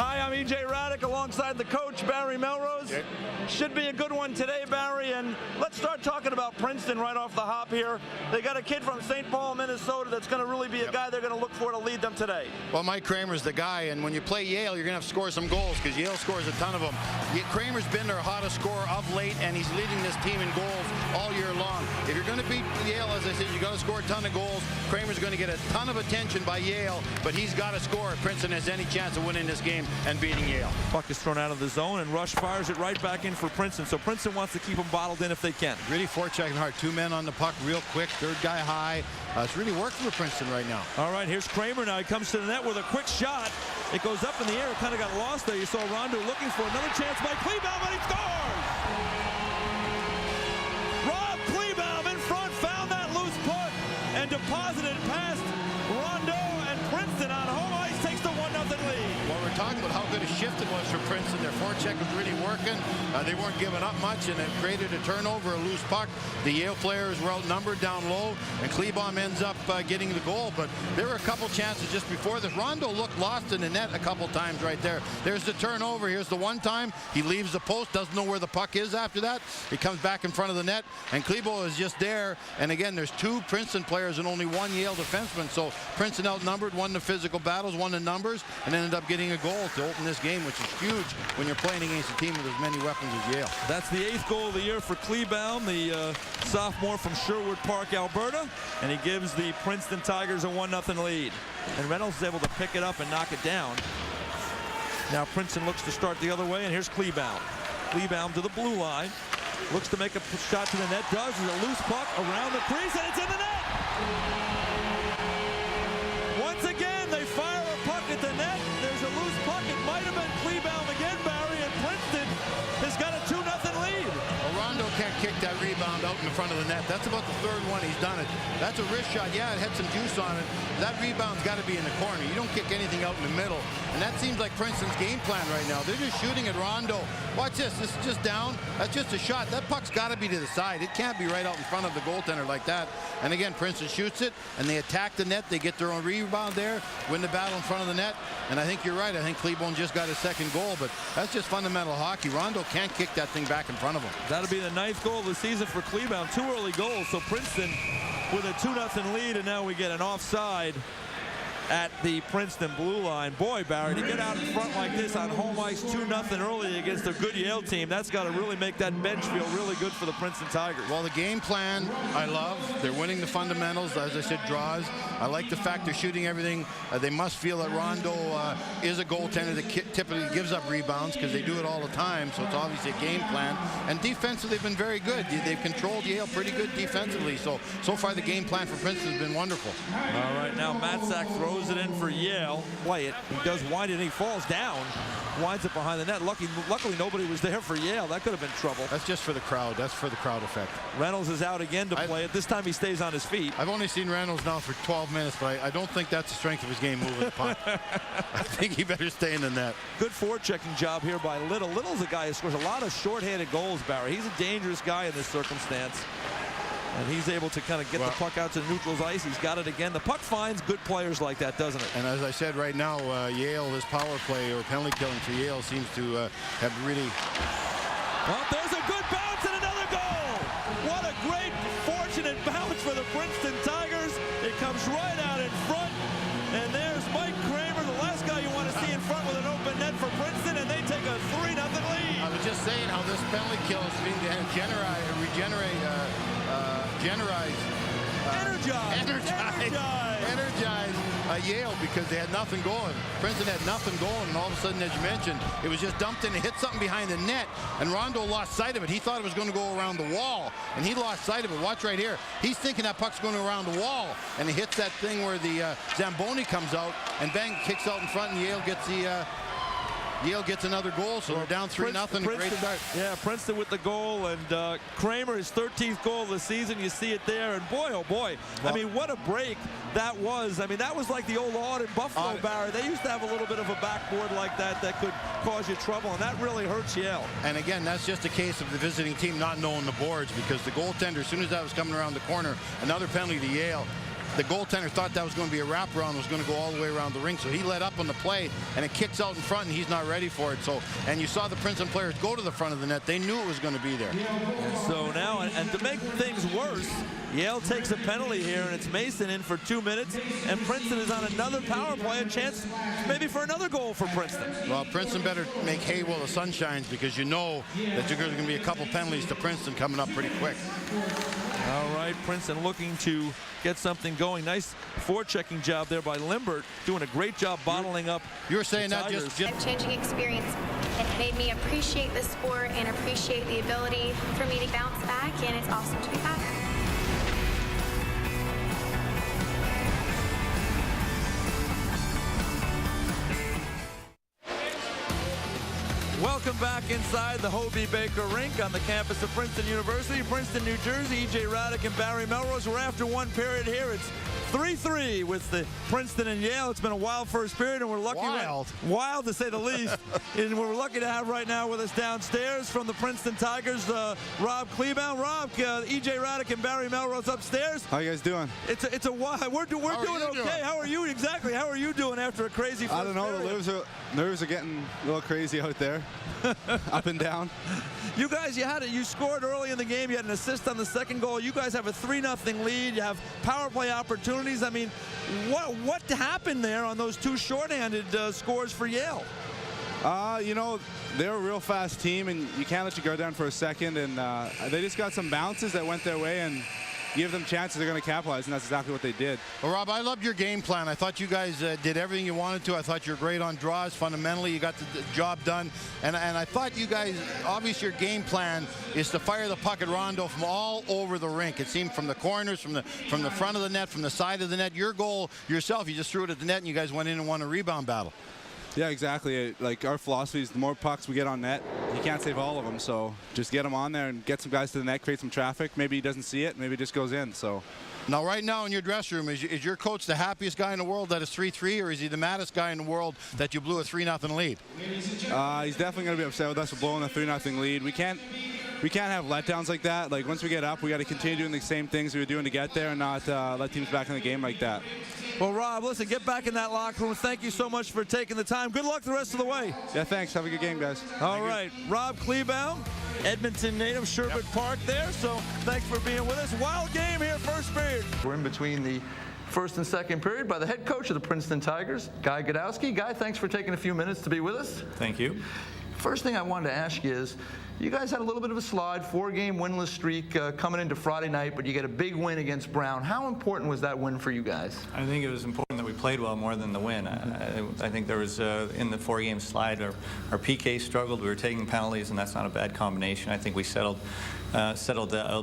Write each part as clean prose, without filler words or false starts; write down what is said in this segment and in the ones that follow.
Hi, I'm EJ Hradek alongside the coach, Barry Melrose. Yeah. Should be a good one today, Barry, and let's start talking about Princeton right off the hop here. They got a kid from St. Paul, Minnesota that's going to really be a guy they're going to look for to lead them today. Well, Mike Kramer's the guy, and when you play Yale, you're going to have to score some goals because Yale scores a ton of them. Kramer's been their hottest scorer of late, and he's leading this team in goals all year long. If you're going to beat Yale, as I said, you got to score a ton of goals. Kramer's going to get a ton of attention by Yale, but he's got to score if Princeton has any chance of winning this game and beating Yale. Puck is thrown out of the zone, and Rush fires it right back in for Princeton. So Princeton wants to keep them bottled in if they can. Really forechecking hard. Two men on the puck real quick. Third guy high. It's really working for Princeton right now. All right, here's Kramer now. He comes to the net with a quick shot. It goes up in the air. It kind of got lost there. You saw Rondo looking for another chance by Kleebaum, and he scores! Rob Kleebaum in front found that loose puck and deposited past Rondo, and Princeton on home ice takes the 1-0 lead. Well, we're talking about how good a shift it was for Princeton. Their forecheck was really working. They weren't giving up much, and it created a turnover, a loose puck. The Yale players were outnumbered down low, and Kleebaum ends up getting the goal. But there were a couple chances just before this. Rondo looked lost in the net a couple times right there. There's the turnover. Here's the one time. He leaves the post, doesn't know where the puck is after that. He comes back in front of the net, and Kleebaum is just there. And again, there's two Princeton players and only one Yale defenseman. So Princeton outnumbered, won the physical battles, won the numbers, and ended up getting a goal to open this game, which is huge when you're playing against a team with as many weapons as Yale. That's the 8th goal of the year for Kleebaum, the sophomore from Sherwood Park, Alberta, and he gives the Princeton Tigers a 1-0 lead. And Reynolds is able to pick it up and knock it down. Now Princeton looks to start the other way, and here's Kleebaum. Kleebaum to the blue line, looks to make a shot to the net, does. There's a loose puck around the crease, and it's in the net! Once again, they fire a puck at the net. There's a loose puck. It might have been Kleebaum again, Barry, and Princeton has got a 2-0 lead. Well, Rondo can't kick that rebound out in the front of the net. That's about the third one he's done it. That's a wrist shot. Yeah, it had some juice on it. That rebound's got to be in the corner. You don't kick anything out in the middle. And that seems like Princeton's game plan right now. They're just shooting at Rondo. Watch this. This is just down. That's just a shot. That puck's got to be to the side. It can't be right out in front of the goaltender like that. And again, Princeton shoots it, and they attack the net. They get their own rebound there, win the battle in front of the net. And I think you're right. I think Kleebaum just got his second goal, but that's just fundamental hockey. Rondo can't kick that thing back in front of him. That'll be the 9th goal of the season for Kleebaum. 2 early goals, so Princeton with a 2-0 lead, and now we get an offside at the Princeton blue line. Boy, Barry, to get out in front like this on home ice 2-0 early against a good Yale team, that's got to really make that bench feel really good for the Princeton Tigers. Well, the game plan, I love. They're winning the fundamentals, as I said, draws. I like the fact they're shooting everything. They must feel that Rondo is a goaltender that typically gives up rebounds because they do it all the time, so it's obviously a game plan. And defensively, they've been very good. They've controlled Yale pretty good defensively, so far the game plan for Princeton has been wonderful. All right, now Matzak throws it in for Yale. Play it. He does wind it, and he falls down. Winds it behind the net. Luckily, nobody was there for Yale. That could have been trouble. That's just for the crowd. That's for the crowd effect. Reynolds is out again to play it. This time he stays on his feet. I've only seen Reynolds now for 12 minutes, but I don't think that's the strength of his game, moving the puck. I think he better stay in the net. Good forechecking job here by Little. Little's a guy who scores a lot of shorthanded goals, Barry. He's a dangerous guy in this circumstance. And he's able to kind of get the puck out to neutral's ice. He's got it again. The puck finds good players like that, doesn't it? And as I said right now, Yale, this power play or penalty killing for Yale seems to have really... Well, there's a good bounce and another goal. What a great, fortunate bounce for the Princeton Tigers. It comes right out in front. And there's Mike Kramer, the last guy you want to see in front with an open net for Princeton, and they take a 3-0 lead. I was just saying how this penalty kill is being energize Yale because they had nothing going. Princeton had nothing going, and all of a sudden, as you mentioned, it was just dumped in and hit something behind the net, and Rondo lost sight of it. He thought it was going to go around the wall, and he lost sight of it. Watch right here. He's thinking that puck's going around the wall, and he hits that thing where the Zamboni comes out, and bang, kicks out in front, and Yale gets the... Yale gets another goal, so they're down 3-0. Great start. Yeah, Princeton with the goal, and Kramer, his 13th goal of the season. You see it there, and boy, oh boy. Well, I mean, what a break that was. I mean, that was like the old Auden Buffalo Barry. They used to have a little bit of a backboard like that that could cause you trouble, and that really hurts Yale. And again, that's just a case of the visiting team not knowing the boards, because the goaltender, as soon as that was coming around the corner, another penalty to Yale. the goaltender thought that was going to be a wraparound, was going to go all the way around the ring, so he let up on the play, and it kicks out in front, and he's not ready for it. So, and you saw the Princeton players go to the front of the net. They knew it was going to be there. And so now, and to make things worse, Yale takes a penalty here, and it's Mason in for 2 minutes, and Princeton is on another power play, a chance maybe for another goal for Princeton. Well, Princeton better make hay while the sun shines, because you know that there's going to be a couple penalties to Princeton coming up pretty quick. All right, Princeton looking to get something going. Nice forechecking job there by Limbert, doing a great job bottling up. You were saying that just life-changing experience. It made me appreciate the sport and appreciate the ability for me to bounce back, and it's awesome to be back. Welcome back inside the Hobie Baker Rink on the campus of Princeton University, Princeton, New Jersey. EJ Hradek and Barry Melrose. We're after one period here. It's 3-3 with the Princeton and Yale. It's been a wild first period, and we're lucky. Wild to say the least. And we're lucky to have right now with us downstairs from the Princeton Tigers, Rob Kleebaum. Rob, EJ Hradek and Barry Melrose upstairs. How you guys doing? It's a wild. We're doing okay. How are you exactly? How are you doing after a crazy first I don't know. period? The nerves are getting a little crazy out there. Up and down. You guys, you scored early in the game. You had an assist on the second goal. You guys have a 3-0 lead. You have power play opportunities. I mean, what happened there on those two shorthanded scores for Yale? You know, they're a real fast team, and you can't let your guard down for a second. And they just got some bounces that went their way, and give them chances, they're going to capitalize, and that's exactly what they did. Well, Rob, I loved your game plan. I thought you guys did everything you wanted to. I thought you were great on draws. Fundamentally, you got the job done. And I thought you guys, obviously your game plan is to fire the puck at Rondo from all over the rink. It seemed from the corners, from the front of the net, from the side of the net. Your goal yourself, you just threw it at the net, and you guys went in and won a rebound battle. Yeah, exactly. Like, our philosophy is the more pucks we get on net, you can't save all of them. So just get them on there and get some guys to the net, create some traffic. Maybe he doesn't see it, maybe it just goes in. So now, right now in your dressing room, is your coach the happiest guy in the world that is 3-3, or is he the maddest guy in the world that you blew a 3-0 lead? He's definitely going to be upset with us for blowing a 3-0 lead. We can't have letdowns like that. Like, once we get up, we got to continue doing the same things we were doing to get there, and not let teams back in the game like that. Well, Rob, listen, get back in that locker room. Thank you so much for taking the time. Good luck the rest of the way. Yeah, thanks. Have a good game, guys. All right. Rob Kleebaum, Edmonton native, Sherwood Park there. So thanks for being with us. Wild game here, first period. We're in between the first and second period by the head coach of the Princeton Tigers, Guy Gadowski. Guy, thanks for taking a few minutes to be with us. Thank you. First thing I wanted to ask you is, you guys had a little bit of a slide, 4-game winless streak coming into Friday night, but you get a big win against Brown. How important was that win for you guys? I think it was important that we played well more than the win. I think there was, in the 4-game slide, our PK struggled. We were taking penalties, and that's not a bad combination. I think we settled a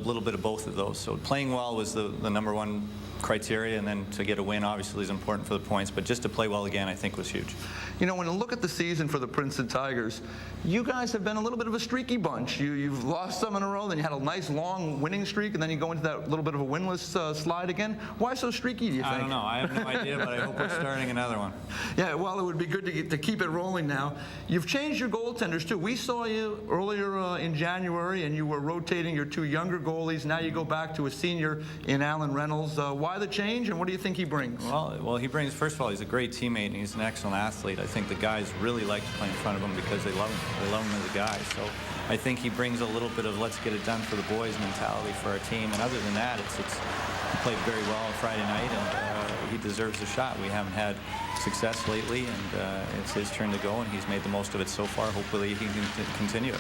little bit of both of those. So playing well was the number one criteria, and then to get a win obviously is important for the points, but just to play well again I think was huge. You know, when I look at the season for the Princeton Tigers, you guys have been a little bit of a streaky bunch. You've lost some in a row, then you had a nice long winning streak, and then you go into that little bit of a winless slide again. Why so streaky, do you think? I don't know. I have no idea, but I hope we're starting another one. Yeah, well, it would be good to keep it rolling now. You've changed your goaltenders too. We saw you earlier in January, and you were rotating your two younger goalies. Now you go back to a senior in Alan Reynolds. Why the change, and what do you think he brings? Well, he brings, first of all, he's a great teammate, and he's an excellent athlete. I think the guys really like to play in front of him because they love him. They love him as a guy. So I think he brings a little bit of let's get it done for the boys mentality for our team. And other than that, he played very well on Friday night, and he deserves a shot. We haven't had success lately, and it's his turn to go, and he's made the most of it so far. Hopefully he can continue it.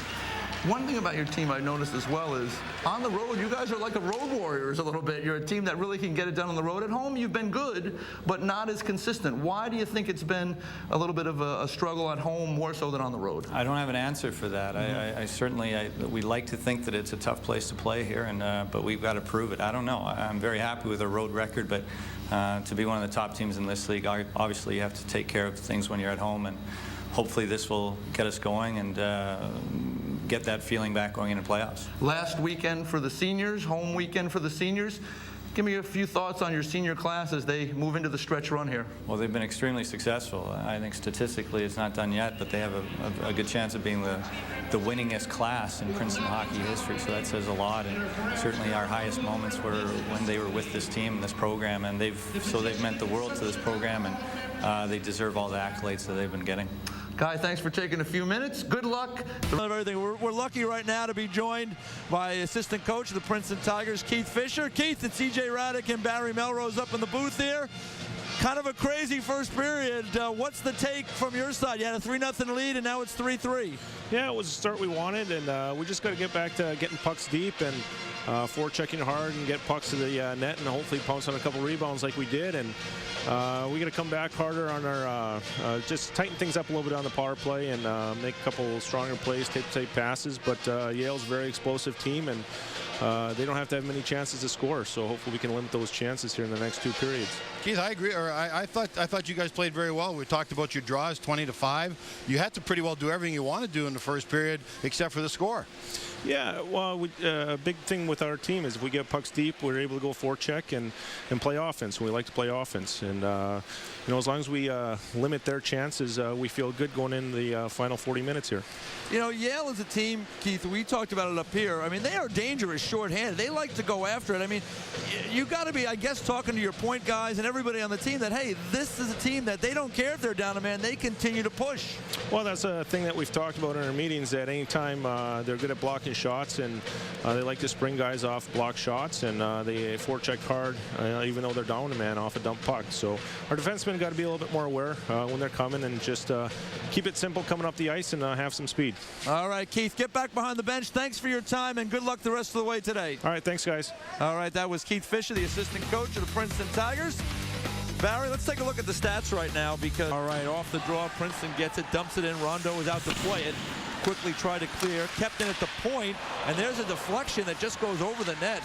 One thing about your team I noticed as well is on the road, you guys are like a road warriors a little bit. You're a team that really can get it done on the road. At home, you've been good, but not as consistent. Why do you think it's been a little bit of a struggle at home more so than on the road? I don't have an answer for that. We like to think that it's a tough place to play here, and but we've got to prove it. I don't know. I'm very happy with our road record, but to be one of the top teams in this league, obviously you have to take care of things when you're at home, and hopefully this will get us going and get that feeling back going into playoffs. Last weekend for the seniors, home weekend for the seniors. Give me a few thoughts on your senior class as they move into the stretch run here. Well, they've been extremely successful. I think statistically it's not done yet, but they have a good chance of being the winningest class in Princeton hockey history, so that says a lot. And certainly our highest moments were when they were with this team, this program, and they've meant the world to this program, and they deserve all the accolades that they've been getting. Guy, thanks for taking a few minutes. Good luck. We're lucky right now to be joined by assistant coach of the Princeton Tigers, Keith Fisher. Keith, it's EJ Hradek and Barry Melrose up in the booth here. Kind of a crazy first period. What's the take from your side? You had a 3-0 lead, and now it's 3-3. Yeah, it was the start we wanted, and we just got to get back to getting pucks deep and forechecking hard and get pucks to the net and hopefully pounce on a couple rebounds like we did. And we got to come back harder on our, just tighten things up a little bit on the power play and make a couple stronger plays, take passes. But Yale's a very explosive team, and they don't have to have many chances to score. So hopefully we can limit those chances here in the next 2 periods. Keith, I agree. Or I thought you guys played very well. We talked about your draws, 20-5. You had to pretty well do everything you want to do in the first period, except for the score. Yeah, well, a big thing with our team is if we get pucks deep, we're able to go forecheck and play offense. We like to play offense, and you know, as long as we limit their chances, we feel good going in the final 40 minutes here. You know, Yale is a team, Keith, we talked about it up here. I mean, they are dangerous shorthanded. They like to go after it. I mean, you got to be, I guess, talking to your point guys and everybody on the team that, hey, this is a team that they don't care if they're down a man. They continue to push. Well, that's a thing that we've talked about in our meetings, that anytime they're good at blocking shots, and they like to spring guys off block shots, and they forecheck hard, even though they're down a man off a dump puck. So our defensemen got to be a little bit more aware when they're coming, and just keep it simple coming up the ice and have some speed. All right, Keith, get back behind the bench. Thanks for your time, and good luck the rest of the way today. All right, thanks, guys. All right, that was Keith Fisher, the assistant coach of the Princeton Tigers. Barry, let's take a look at the stats right now, because, all right, off the draw, Princeton gets it, dumps it in. Rondo is out to play it. Quickly tried to clear, kept in at the point, and there's a deflection that just goes over the net.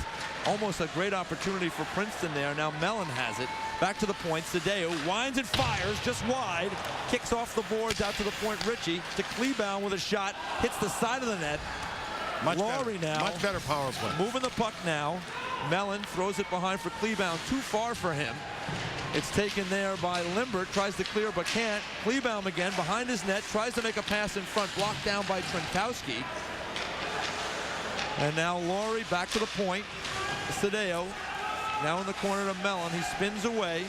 Almost a great opportunity for Princeton there. Now Mellon has it. Back to the point. Sadeo winds and fires just wide. Kicks off the boards out to the point. Ritchie to Kleebaum with a shot. Hits the side of the net. Much better power play. Moving the puck now. Mellon throws it behind for Kleebaum. Too far for him. It's taken there by Limbert. Tries to clear but can't. Kleebaum again behind his net. Tries to make a pass in front. Blocked down by Trinkowski. And now Laurie back to the point. Sadeo now in the corner to Mellon. He spins away.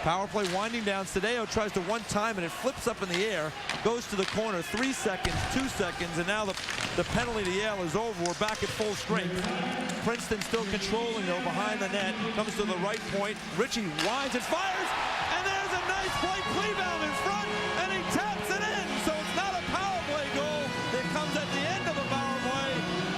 Power play winding down. Sadeo tries to one time and it flips up in the air. Goes to the corner. 3 seconds, 2 seconds, and now the penalty to Yale is over. We're back at full strength. Princeton still controlling though behind the net. Comes to the right point. Ritchie winds and fires. And there's a nice play. Kleebaum in front and he taps it in. So it's not a power play goal. It comes at the end of the power play.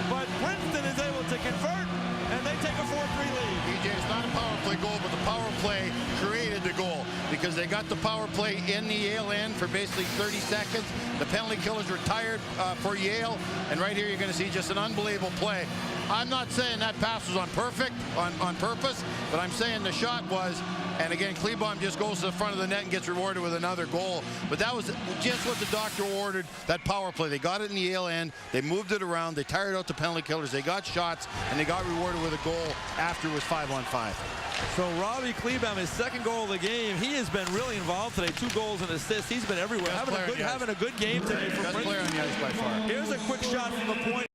But Princeton is able to convert and they take a 4-3 lead. EJ, it's not a power play goal, but the power play created the goal because they got the power play in the Yale end for basically 30 seconds. The penalty killers retired for Yale, and right here you're going to see just an unbelievable play. I'm not saying that pass was on purpose, but I'm saying the shot was. And again, Kleebaum just goes to the front of the net and gets rewarded with another goal. But that was just what the doctor ordered, that power play. They got it in the Yale end. They moved it around. They tired out the penalty killers. They got shots, and they got rewarded with a goal after it was 5-on-5. So Robbie Kleebaum, his second goal of the game. He has been really involved today. 2 goals and assists. He's been everywhere. Having a good game today for Princeton. Best player on the ice by far. Here's a quick shot from the point.